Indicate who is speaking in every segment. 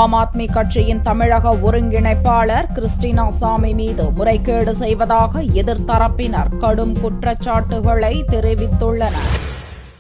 Speaker 1: ஆம் ஆத்மி கட்சியின் தமிழக ஒருங்கிணைப்பாளர் கிறிஸ்டினா சாமி மீது முறைகேடு செய்வதாக எதிர்த்தரப்பினர் கடும் குற்றச்சாட்டுகளை தெரிவித்துள்ளனர்.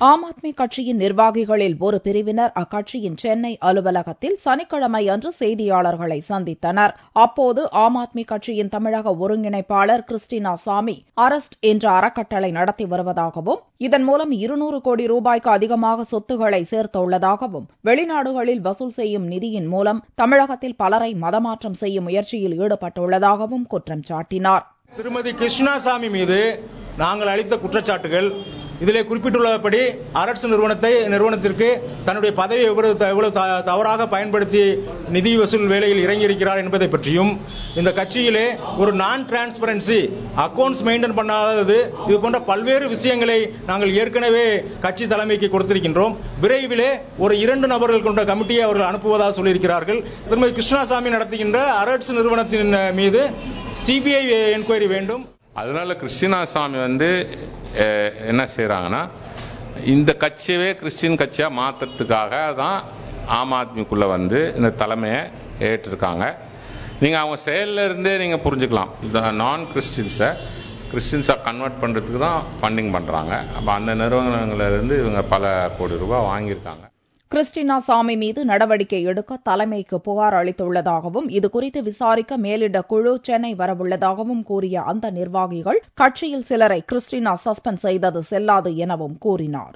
Speaker 1: ஆம் ஆத்மி கட்சியின் நிர்வாகிகளில் ஒரு பிரிவினர் அக்கட்சியின் சென்னை அலுவலகத்தில் சனிக்கிழமை அன்று செய்தியாளர்களை சந்தித்தனர். அப்போது ஆம் ஆத்மி கட்சியின் தமிழக ஒருங்கிணைப்பாளர் கிறிஸ்டினா சாமி அரஸ்ட் என்ற அறக்கட்டளை நடத்தி வருவதாகவும் இதன் மூலம் 200 கோடி ரூபாய்க்கு அதிகமாக சொத்துக்களை சேர்த்துள்ளதாகவும் வெளிநாடுகளில் வசூல் செய்யும் நிதியின் மூலம் தமிழகத்தில் பலரை மதமாற்றம் செய்யும் முயற்சியில் ஈடுபட்டுள்ளதாகவும் குற்றம் சாட்டினார்.
Speaker 2: திருமதி கிருஷ்ணா சாமி மீது நாங்கள் அளித்த குற்றச்சாட்டுகள் இதிலே குறிப்பிட்டுள்ளபடி அரசு நிறுவனத்திற்கு தன்னுடைய பதவியை எவ்வளவு தவறாக பயன்படுத்தி நிதி வசூல் வேலையில் இறங்கியிருக்கிறார் என்பதை பற்றியும் இந்த கட்சியிலே ஒரு நான் டிரான்ஸ்பரன்சி அக்கவுண்ட்ஸ் மெயின்டைன் பண்ணாதது இது போன்ற பல்வேறு விஷயங்களை நாங்கள் ஏற்கனவே கட்சி தலைமைக்கு கொடுத்திருக்கின்றோம். விரைவிலே ஒரு 2 நபர்கள் கொண்ட கமிட்டியை அவர்கள் அனுப்புவதாக சொல்லியிருக்கிறார்கள். திருமதி கிருஷ்ணாசாமி நடத்துகின்ற அரசு நிறுவனத்தின் மீது சிபிஐ என்கொயரி வேண்டும்.
Speaker 3: அதனால கிறிஸ்டினாசாமி என்ன செய்யறாங்கன்னா இந்த கட்சியவே கிறிஸ்டின் கட்சியா மாத்துறதுக்காக தான் ஆம் ஆத்மிக்குள்ள இந்த தலைமையை ஏற்றிருக்காங்க. நீங்க அவங்க செயல்ல இருந்தே நீங்க புரிஞ்சுக்கலாம். நான் கிறிஸ்டின்ஸா கன்வெர்ட் பண்றதுக்கு தான் ஃபண்டிங் பண்றாங்க. அப்ப அந்த நிறுவனங்கள்ல இருந்து இவங்க பல கோடி ரூபாய் வாங்கியிருக்காங்க.
Speaker 1: கிறிஸ்டினா சாமி மீது நடவடிக்கை எடுக்க தலைமைக்கு புகார் அளித்துள்ளதாகவும் இதுகுறித்து விசாரிக்க மேலிட குழு சென்னை வரவுள்ளதாகவும் கூறிய அந்த நிர்வாகிகள் கட்சியில் சிலரை கிறிஸ்டினா சஸ்பெண்ட் செய்தது செல்லாது எனவும் கூறினார்.